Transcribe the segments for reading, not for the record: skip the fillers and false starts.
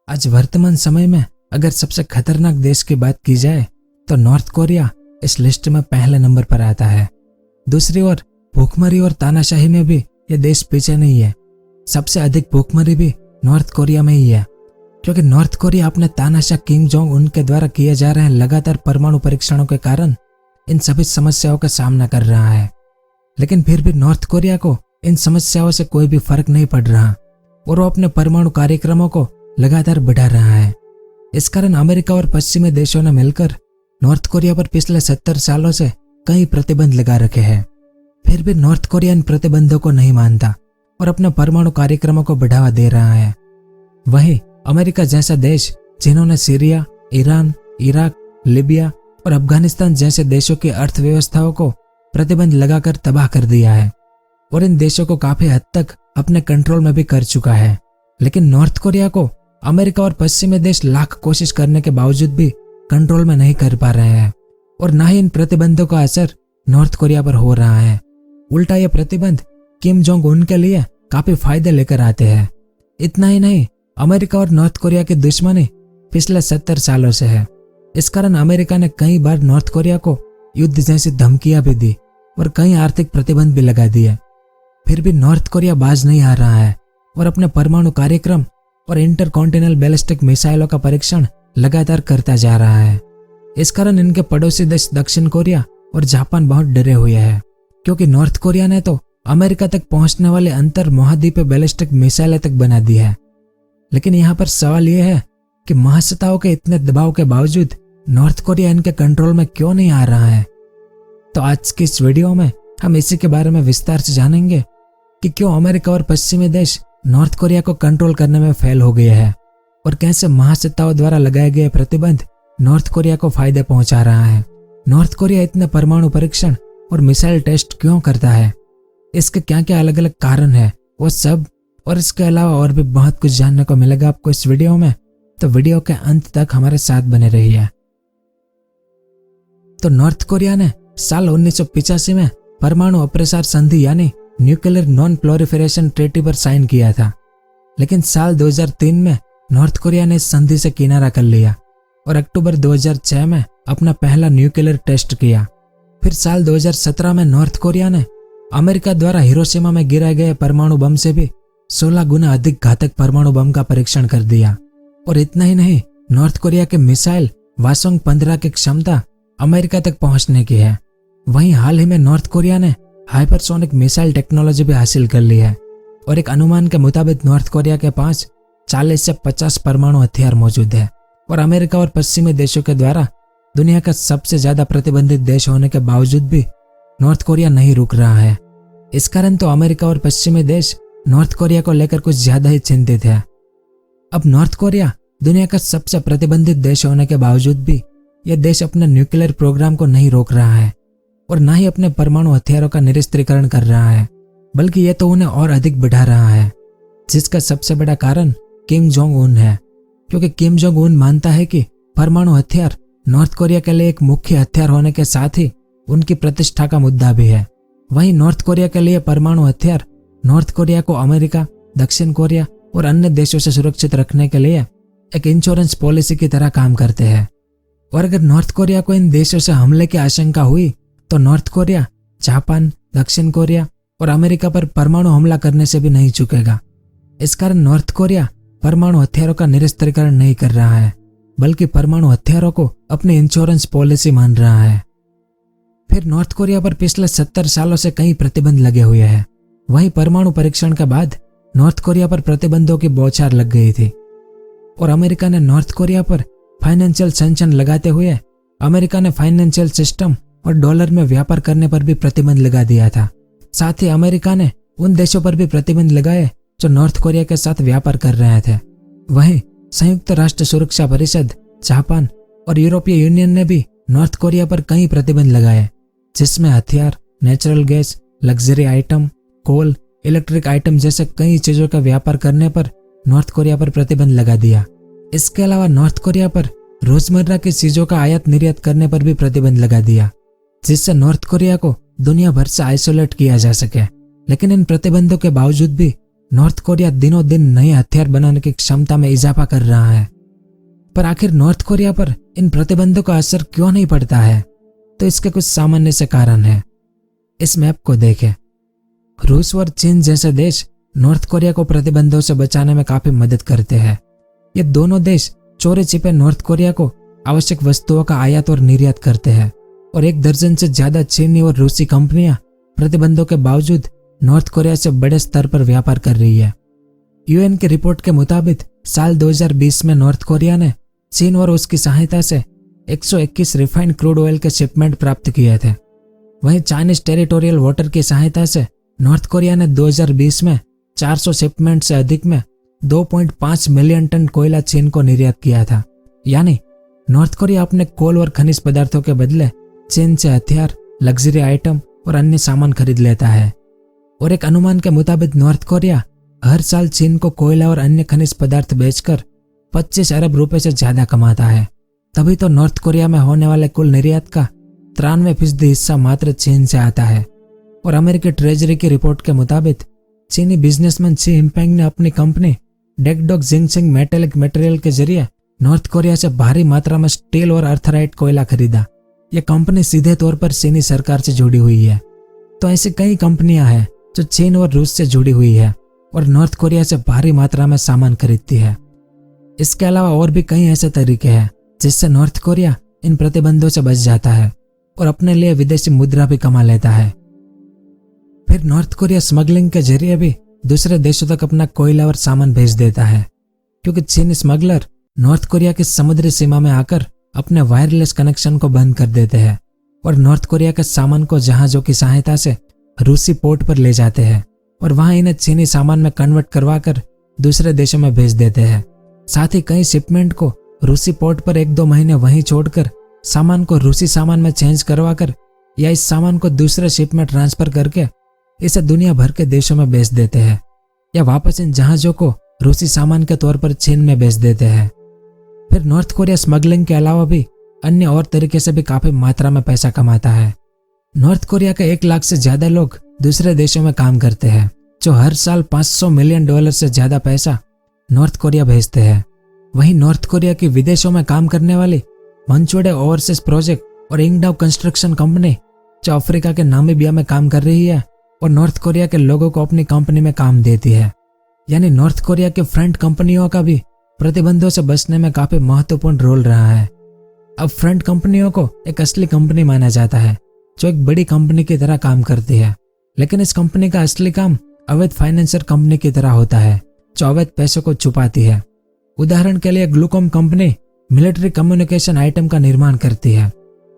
आज वर्तमान समय में अगर सबसे खतरनाक देश की बात की जाए तो नॉर्थ कोरिया इस लिस्ट में पहले नंबर पर आता है। दूसरी ओर भूखमरी और तानाशाही में भी यह देश पीछे नहीं है। सबसे अधिक भूखमरी भी नॉर्थ कोरिया में ही है, क्योंकि नॉर्थ कोरिया अपने तानाशाह किम जोंग उन के द्वारा किए जा रहे लगातार परमाणु परीक्षणों के कारण इन सभी समस्याओं का सामना कर रहा है। लेकिन फिर भी नॉर्थ कोरिया को इन समस्याओं से कोई भी फर्क नहीं पड़ रहा और वो अपने परमाणु कार्यक्रमों को लगातार बढ़ा रहा है। इस कारण अमेरिका और पश्चिमी देशों ने मिलकर नॉर्थ कोरिया पर पिछले 70 सालों से कई प्रतिबंध लगा रखे हैं। फिर भी नॉर्थ कोरिया इन प्रतिबंधों को नहीं मानता और अपने परमाणु कार्यक्रमों को बढ़ावा दे रहा है। वहीं अमेरिका जैसा देश जिन्होंने सीरिया, ईरान, इराक, लीबिया और अफगानिस्तान जैसे देशों की अर्थव्यवस्थाओं को प्रतिबंध लगाकर तबाह कर दिया है और इन देशों को काफी हद तक अपने कंट्रोल में भी कर चुका है। लेकिन नॉर्थ कोरिया को अमेरिका और पश्चिमी देश लाख कोशिश करने के बावजूद भी कंट्रोल में नहीं कर पा रहे हैं और न ही इन प्रतिबंधों का असर नॉर्थ कोरिया पर हो रहा है। उल्टा ये प्रतिबंध किम जोंग उन के लिए काफी फायदे लेकर आते हैं। इतना ही नहीं, अमेरिका और नॉर्थ कोरिया की दुश्मनी पिछले 70 सालों से है। इस कारण अमेरिका ने कई बार नॉर्थ कोरिया को युद्ध जैसी धमकियां भी दी और कई आर्थिक प्रतिबंध भी लगा दिए। फिर भी नॉर्थ कोरिया बाज नहीं आ रहा है और अपने परमाणु कार्यक्रम और इंटरकॉन्टिनेंटल बैलिस्टिक मिसाइलों का परीक्षण लगातार करता जा रहा है। इस कारण इनके पड़ोसी देश दक्षिण कोरिया और जापान बहुत डरे हुए हैं, क्योंकि नॉर्थ कोरिया ने तो अमेरिका तक पहुंचने वाले अंतर महाद्वीपीय बैलिस्टिक मिसाइलें तक बना दी है। लेकिन यहाँ पर सवाल यह है कि महासत्ताओं के इतने दबाव के बावजूद नॉर्थ कोरिया इनके कंट्रोल में क्यों नहीं आ रहा है। तो आज की इस वीडियो में हम इसी के बारे में विस्तार से जानेंगे कि क्यों अमेरिका और पश्चिमी देश नॉर्थ कोरिया को कंट्रोल करने में फेल हो गए हैं और कैसे महासत्ताओं द्वारा लगाए गए प्रतिबंध नॉर्थ कोरिया को फायदे पहुंचा रहा है। नॉर्थ कोरिया इतने परमाणु परीक्षण और मिसाइल टेस्ट क्यों करता है, इसके क्या क्या अलग अलग कारण है, वो सब और इसके अलावा और भी बहुत कुछ जानने को मिलेगा आपको इस वीडियो में। तो वीडियो के अंत तक हमारे साथ बने रहिए। तो नॉर्थ कोरिया ने साल 1985 में परमाणु अप्रसार संधि यानी न्यूक्लियर नॉन प्रोलिफरेशन ट्रीटी पर साइन किया था। लेकिन साल 2003 में नॉर्थ कोरिया ने इस संधि से किनारा कर लिया और अक्टूबर 2006 में अपना पहला न्यूक्लियर टेस्ट किया। फिर साल 2017 में नॉर्थ कोरिया ने अमेरिका द्वारा हिरोशिमा में गिराए गए परमाणु बम से भी 16 गुना अधिक घातक परमाणु बम का परीक्षण कर दिया। और इतना ही नहीं, नॉर्थ कोरिया के मिसाइल वासोंग 15 की क्षमता अमेरिका तक पहुंचने की है। वहीं हाल ही में नॉर्थ कोरिया ने हाइपरसोनिक मिसाइल टेक्नोलॉजी भी हासिल कर ली है और एक अनुमान के मुताबिक नॉर्थ कोरिया के पास 40 से 50 परमाणु हथियार मौजूद है और अमेरिका और पश्चिमी देशों के द्वारा दुनिया का सबसे ज्यादा प्रतिबंधित देश होने के बावजूद भी नॉर्थ कोरिया नहीं रुक रहा है। इस कारण तो अमेरिका और पश्चिमी देश नॉर्थ कोरिया को लेकर कुछ ज्यादा ही चिंतित है। अब नॉर्थ कोरिया दुनिया का सबसे प्रतिबंधित देश होने के बावजूद भी यह देश अपने न्यूक्लियर प्रोग्राम को नहीं रोक रहा है और न ही अपने परमाणु हथियारों का निरस्त्रीकरण कर रहा है, बल्कि यह तो उन्हें और अधिक बढ़ा रहा है, जिसका सबसे बड़ा कारण किम जोंग उन है। क्योंकि किम जोंग उन मानता है कि परमाणु हथियार नॉर्थ कोरिया के लिए एक मुख्य हथियार होने के साथ ही उनकी प्रतिष्ठा का मुद्दा भी है। वहीं नॉर्थ कोरिया के लिए परमाणु हथियार नॉर्थ कोरिया को अमेरिका, दक्षिण कोरिया और अन्य देशों से सुरक्षित रखने के लिए एक इंश्योरेंस पॉलिसी की तरह काम करते हैं। और अगर नॉर्थ कोरिया को इन देशों से हमले की आशंका हुई तो नॉर्थ कोरिया, जापान, दक्षिण कोरिया और अमेरिका पर परमाणु हमला करने से भी नहीं चूकेगा। इस कारण नॉर्थ कोरिया परमाणु हथियारों का निरस्त्रीकरण नहीं कर रहा है, बल्कि परमाणु हथियारों को अपनी इंश्योरेंस पॉलिसी मान रहा है। फिर नॉर्थ कोरिया पर पिछले 70 सालों से कई प्रतिबंध लगे हुए हैं। वहीं परमाणु परीक्षण के बाद नॉर्थ कोरिया पर प्रतिबंधों की बौछार लग गई थी और अमेरिका ने नॉर्थ कोरिया पर फाइनेंशियल सैंक्शन लगाते हुए अमेरिका ने फाइनेंशियल सिस्टम और डॉलर में व्यापार करने पर भी प्रतिबंध लगा दिया था। साथ ही अमेरिका ने उन देशों पर भी प्रतिबंध लगाए जो नॉर्थ कोरिया के साथ व्यापार कर रहे थे। वहीं संयुक्त राष्ट्र सुरक्षा परिषद, जापान और यूरोपीय यूनियन ने भी नॉर्थ कोरिया पर कई प्रतिबंध लगाए, जिसमें हथियार, नेचुरल गैस, लग्जरी आइटम, कोल, इलेक्ट्रिक आइटम जैसे कई चीजों का व्यापार करने पर नॉर्थ कोरिया पर प्रतिबंध लगा दिया। इसके अलावा नॉर्थ कोरिया पर रोजमर्रा की चीजों का आयात निर्यात करने पर भी प्रतिबंध लगा दिया, जिससे नॉर्थ कोरिया को दुनिया भर से आइसोलेट किया जा सके। लेकिन इन प्रतिबंधों के बावजूद भी नॉर्थ कोरिया दिनों दिन नए हथियार बनाने की क्षमता में इजाफा कर रहा है। पर आखिर नॉर्थ कोरिया पर इन प्रतिबंधों का असर क्यों नहीं पड़ता है? तो इसके कुछ सामान्य से कारण हैं। इस मैप को देखें। रूस और चीन जैसे देश नॉर्थ कोरिया को प्रतिबंधों से बचाने में काफी मदद करते हैं। ये दोनों देश चोरी छिपे नॉर्थ कोरिया को आवश्यक वस्तुओं का आयात और निर्यात करते हैं और 1 दर्जन से ज्यादा चीनी और रूसी कंपनियां प्रतिबंधों के बावजूद नॉर्थ कोरिया से बड़े स्तर पर व्यापार कर रही है। यूएन की रिपोर्ट के मुताबिक साल 2020 में नॉर्थ कोरिया ने चीन और उसकी सहायता से 121 रिफाइंड क्रूड ऑयल के शिपमेंट प्राप्त किए थे। वहीं चाइनीज टेरिटोरियल वाटर की सहायता से नॉर्थ कोरिया ने 2020 में 400 शिपमेंट से अधिक में 2.5 मिलियन टन कोयला चीन को निर्यात किया था। यानी नॉर्थ कोरिया अपने कोल और खनिज पदार्थों के बदले चीन से हथियार, लग्जरी आइटम और अन्य सामान खरीद लेता है। और एक अनुमान के मुताबिक नॉर्थ कोरिया हर साल चीन को कोयला और अन्य खनिज पदार्थ बेचकर 25 अरब रुपए से ज्यादा कमाता है। तभी तो नॉर्थ कोरिया में होने वाले कुल निर्यात का 93% हिस्सा मात्र चीन से आता है। और अमेरिकी ट्रेजरी की रिपोर्ट के मुताबिक चीनी बिजनेसमैन शी जिनपिंग ने अपनी कंपनी डेकडॉक जिंगसिंग मेटेलिक मटेरियल के जरिए नॉर्थ कोरिया से भारी मात्रा में स्टील और अर्थराइट कोयला खरीदा। यह कंपनी सीधे तौर पर चीनी सरकार से जुड़ी हुई है। तो ऐसी कई कंपनियां हैं जो चीन और रूस से जुड़ी हुई है और नॉर्थ कोरिया से भारी मात्रा में सामान खरीदती है। इसके अलावा और भी कई ऐसे तरीके हैं जिससे नॉर्थ कोरिया इन प्रतिबंधों से बच जाता है और अपने लिए विदेशी मुद्रा भी कमा लेता है। फिर नॉर्थ कोरिया स्मगलिंग के जरिए भी दूसरे देशों तक अपना कोयला और सामान भेज देता है, क्योंकि चीनी स्मगलर नॉर्थ कोरिया की समुद्री सीमा में आकर अपने वायरलेस कनेक्शन को बंद कर देते हैं और नॉर्थ कोरिया के सामान को जहाजों की सहायता से रूसी पोर्ट पर ले जाते हैं और वहां इन्हें चीनी सामान में कन्वर्ट करवाकर दूसरे देशों में भेज देते हैं। साथ ही कई शिपमेंट को रूसी पोर्ट पर 1-2 महीने वहीं छोड़कर सामान को रूसी सामान में चेंज करवाकर या इस सामान को दूसरे शिप में ट्रांसफर करके इसे दुनिया भर के देशों में बेच देते हैं या वापस इन जहाजों को रूसी सामान के तौर पर चीन में बेच देते हैं। फिर नॉर्थ कोरिया स्मगलिंग के अलावा भी अन्य और तरीके से भी काफी मात्रा में पैसा कमाता है। नॉर्थ कोरिया के 1 लाख से ज्यादा लोग दूसरे देशों में काम करते हैं, जो हर साल $500 मिलियन से ज्यादा पैसा नॉर्थ कोरिया भेजते हैं। वहीं नॉर्थ कोरिया की विदेशों में काम करने वाली मंचुडे ओवरसीज प्रोजेक्ट और इंगडाव कंस्ट्रक्शन कंपनी जो अफ्रीका के नामीबिया में काम कर रही है और नॉर्थ कोरिया के लोगों को अपनी कंपनी में काम देती है। यानी नॉर्थ कोरिया के फ्रंट कंपनियों का भी प्रतिबंधों से बचने में काफी महत्वपूर्ण रोल रहा है। अब फ्रंट कंपनियों को एक असली कंपनी माना जाता है जो एक बड़ी कंपनी की तरह काम करती है, लेकिन इस कंपनी का असली काम अवैध फाइनेंसर कंपनी की तरह होता है जो अवैध पैसों को छुपाती है। उदाहरण के लिए ग्लूकॉम कंपनी मिलिट्री कम्युनिकेशन आइटम का निर्माण करती है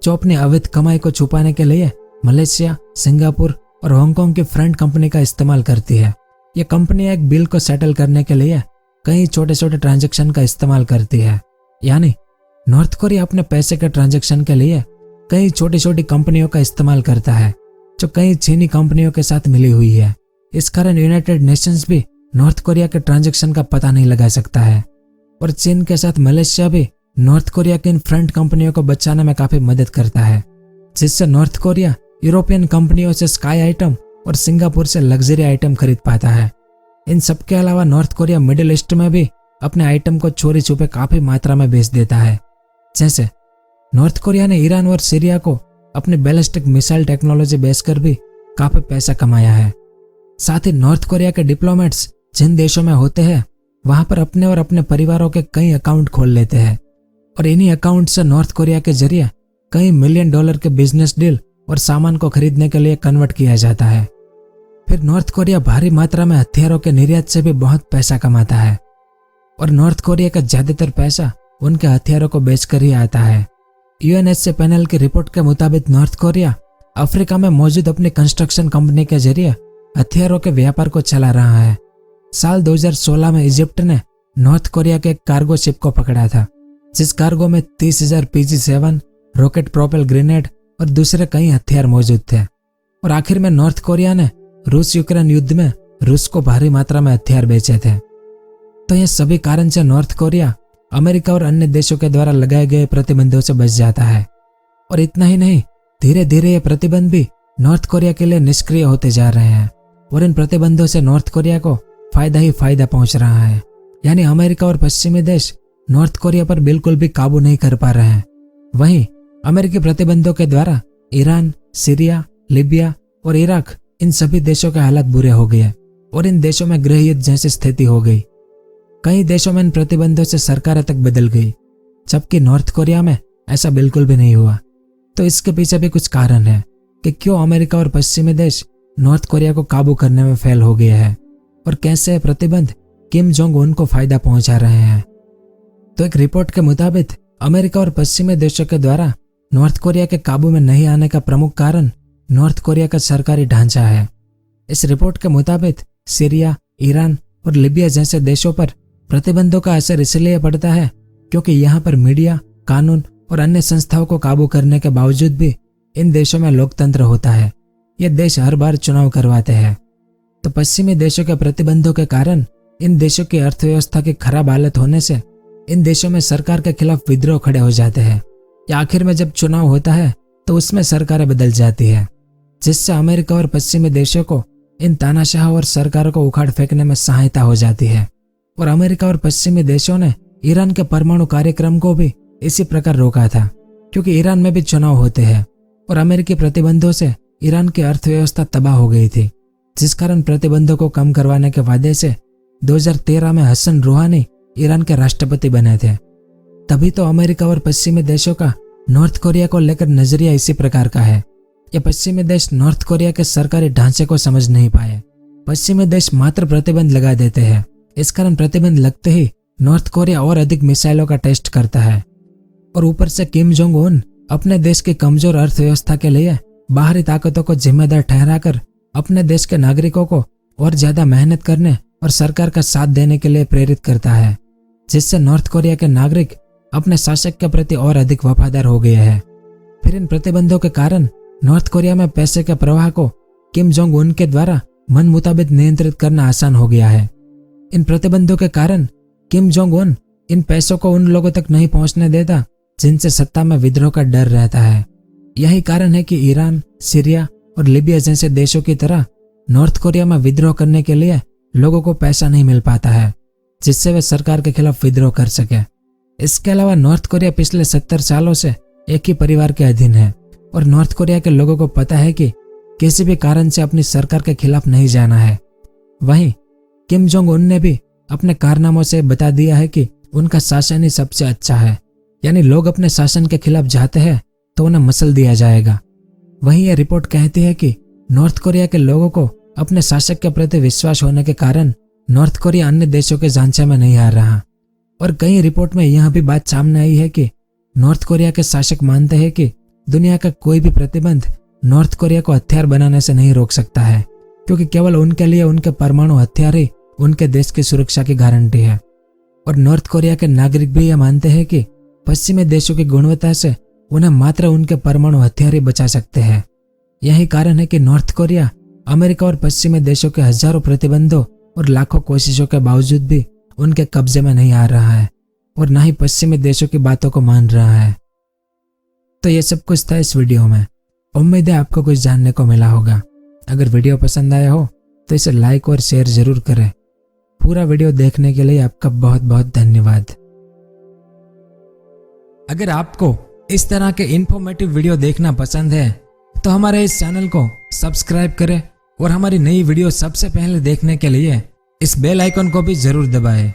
जो अपनी अवैध कमाई को छुपाने के लिए मलेशिया, सिंगापुर और हांगकांग की फ्रंट कंपनी का इस्तेमाल करती है। यह कंपनी एक बिल को सेटल करने के लिए कई छोटे छोटे ट्रांजैक्शन का इस्तेमाल करती है। यानी नॉर्थ कोरिया अपने पैसे के ट्रांजैक्शन के लिए कई छोटी छोटी कंपनियों का इस्तेमाल करता है जो कई चीनी कंपनियों के साथ मिली हुई है। इस कारण यूनाइटेड नेशंस भी नॉर्थ कोरिया के ट्रांजैक्शन का पता नहीं लगा सकता है और चीन के साथ मलेशिया भी नॉर्थ कोरिया की इन फ्रंट कंपनियों को बचाने में काफी मदद करता है, जिससे नॉर्थ कोरिया यूरोपियन कंपनियों से स्काई आइटम और सिंगापुर से लग्जरी आइटम खरीद पाता है। इन सब के अलावा नॉर्थ कोरिया मिडिल ईस्ट में भी अपने आइटम को चोरी छुपे काफी मात्रा में बेच देता है। जैसे नॉर्थ कोरिया ने ईरान और सीरिया को अपनी बैलिस्टिक मिसाइल टेक्नोलॉजी बेचकर भी काफी पैसा कमाया है। साथ ही नॉर्थ कोरिया के डिप्लोमेट्स जिन देशों में होते हैं वहां पर अपने और अपने परिवारों के कई अकाउंट खोल लेते हैं और इन्हीं अकाउंट से नॉर्थ कोरिया के जरिए कई $मिलियन के बिजनेस डील और सामान को खरीदने के लिए कन्वर्ट किया जाता है। फिर नॉर्थ कोरिया भारी मात्रा में हथियारों के निर्यात से भी बहुत पैसा कमाता है और नॉर्थ कोरिया का ज्यादातर पैसा उनके हथियारों को बेचकर ही आता है। यूएनएससी पैनल की रिपोर्ट के मुताबिक नॉर्थ कोरिया अफ्रीका में मौजूद अपनी कंस्ट्रक्शन कंपनी के जरिए हथियारों के व्यापार को चला रहा है। साल 2016 में इजिप्ट ने नॉर्थ कोरिया के एक कार्गो शिप को पकड़ा था, जिस कार्गो में 30,000 PG-7 रॉकेट प्रोपेल ग्रेनेड और दूसरे कई हथियार मौजूद थे। और आखिर में नॉर्थ कोरिया ने रूस यूक्रेन युद्ध में रूस को भारी मात्रा में हथियार बेचे थे। तो ये सभी कारण से नॉर्थ कोरिया अमेरिका और अन्य देशों के द्वारा लगाए गए प्रतिबंधों से बच जाता है। और इतना ही नहीं, धीरे धीरे ये प्रतिबंध भी नॉर्थ कोरिया के लिए निष्क्रिय होते जा रहे हैं और इन प्रतिबंधों से नॉर्थ कोरिया को फायदा ही फायदा पहुंच रहा है। यानी अमेरिका और पश्चिमी देश नॉर्थ कोरिया पर बिल्कुल भी काबू नहीं कर पा रहे हैं। वहीं अमेरिकी प्रतिबंधों के द्वारा ईरान, सीरिया, लीबिया और इराक, इन सभी देशों के हालात बुरे हो गए और इन देशों में गृह युद्ध जैसी स्थिति हो गई। कई देशों में इन प्रतिबंधों से सरकारें तक बदल गई, जबकि नॉर्थ कोरिया में ऐसा बिल्कुल भी नहीं हुआ। तो इसके पीछे भी कुछ कारण है कि क्यों अमेरिका और पश्चिमी देश नॉर्थ कोरिया को काबू करने में फेल हो गए हैं और कैसे प्रतिबंध किम जोंग उन को फायदा पहुंचा रहे हैं। तो एक रिपोर्ट के मुताबिक अमेरिका और पश्चिमी देशों के द्वारा नॉर्थ कोरिया के काबू में नहीं आने का प्रमुख कारण नॉर्थ कोरिया का सरकारी ढांचा है। इस रिपोर्ट के मुताबिक सीरिया, ईरान और लीबिया जैसे देशों पर प्रतिबंधों का असर इसलिए पड़ता है क्योंकि यहाँ पर मीडिया, कानून और अन्य संस्थाओं को काबू करने के बावजूद भी इन देशों में लोकतंत्र होता है। ये देश हर बार चुनाव करवाते हैं। तो पश्चिमी देशों के प्रतिबंधों के कारण इन देशों की अर्थव्यवस्था की खराब हालत होने से इन देशों में सरकार के खिलाफ विद्रोह खड़े हो जाते हैं, या आखिर में जब चुनाव होता है तो उसमें सरकारें बदल जाती है, जिससे अमेरिका और पश्चिमी देशों को इन तानाशाह और सरकारों को उखाड़ फेंकने में सहायता हो जाती है। और अमेरिका और पश्चिमी देशों ने ईरान के परमाणु कार्यक्रम को भी इसी प्रकार रोका था, क्योंकि ईरान में भी चुनाव होते हैं और अमेरिकी प्रतिबंधों से ईरान की अर्थव्यवस्था तबाह हो गई थी, जिस कारण प्रतिबंधों को कम करवाने के वादे से 2013 में हसन रूहानी ईरान के राष्ट्रपति बने थे। तभी तो अमेरिका और पश्चिमी देशों का नॉर्थ कोरिया को लेकर नजरिया इसी प्रकार का है। ये पश्चिमी देश नॉर्थ कोरिया के सरकारी ढांचे को समझ नहीं पाए। पश्चिमी देश मात्र प्रतिबंध लगा देते हैं। इस कारण प्रतिबंध लगते ही नॉर्थ कोरिया और अधिक मिसाइलों का टेस्ट करता है और ऊपर से किम जोंग उन अपने देश की कमजोर अर्थव्यवस्था के लिए बाहरी ताकतों को जिम्मेदार ठहराकर अपने देश के नागरिकों को और ज्यादा मेहनत करने और सरकार का साथ देने के लिए प्रेरित करता है, जिससे नॉर्थ कोरिया के नागरिक अपने शासक के प्रति और अधिक वफादार हो गए हैं। फिर इन प्रतिबंधों के कारण नॉर्थ कोरिया में पैसे के प्रवाह को किम जोंग उन के द्वारा मन मुताबिक नियंत्रित करना आसान हो गया है। इन प्रतिबंधों के कारण किम जोंग उन इन पैसों को उन लोगों तक नहीं पहुंचने देता जिनसे सत्ता में विद्रोह का डर रहता है। यही कारण है कि ईरान, सीरिया और लीबिया जैसे देशों की तरह नॉर्थ कोरिया में विद्रोह करने के लिए लोगों को पैसा नहीं मिल पाता है, जिससे वे सरकार के खिलाफ विद्रोह कर सके। इसके अलावा नॉर्थ कोरिया पिछले 70 सालों से एक ही परिवार के अधीन है और नॉर्थ कोरिया के लोगों को पता है कि किसी भी कारण से अपनी सरकार के खिलाफ नहीं जाना है। वहीं किम जोंग उन ने भी अपने कारनामों से बता दिया है कि उनका शासन ही सबसे अच्छा है, यानी लोग अपने शासन के खिलाफ जाते हैं तो उन्हें मसल दिया जाएगा। वहीं यह रिपोर्ट कहती है कि नॉर्थ कोरिया के लोगों को अपने शासक के प्रति विश्वास होने के कारण नॉर्थ कोरिया अन्य देशों के झांसे में नहीं आ रहा। और कई रिपोर्ट में यह भी बात सामने आई है कि नॉर्थ कोरिया के शासक मानते हैं कि दुनिया का कोई भी प्रतिबंध नॉर्थ कोरिया को हथियार बनाने से नहीं रोक सकता है, क्योंकि केवल उनके लिए उनके परमाणु हथियार ही उनके देश की सुरक्षा की गारंटी है। और नॉर्थ कोरिया के नागरिक भी यह मानते हैं कि पश्चिमी देशों की गुणवत्ता से उन्हें मात्र उनके परमाणु हथियार ही बचा सकते हैं। यही कारण है कि नॉर्थ कोरिया अमेरिका और पश्चिमी देशों के हजारों प्रतिबंधों और लाखों कोशिशों के बावजूद भी उनके कब्जे में नहीं आ रहा है और न ही पश्चिमी देशों की बातों को मान रहा है। तो ये सब कुछ था इस वीडियो में। उम्मीद है आपको कुछ जानने को मिला होगा। अगर वीडियो पसंद आया हो तो इसे लाइक और शेयर जरूर करें। पूरा वीडियो देखने के लिए आपका बहुत बहुत धन्यवाद। अगर आपको इस तरह के इन्फॉर्मेटिव वीडियो देखना पसंद है तो हमारे इस चैनल को सब्सक्राइब करें और हमारी नई वीडियो सबसे पहले देखने के लिए इस बेल आइकन को भी जरूर दबाएं।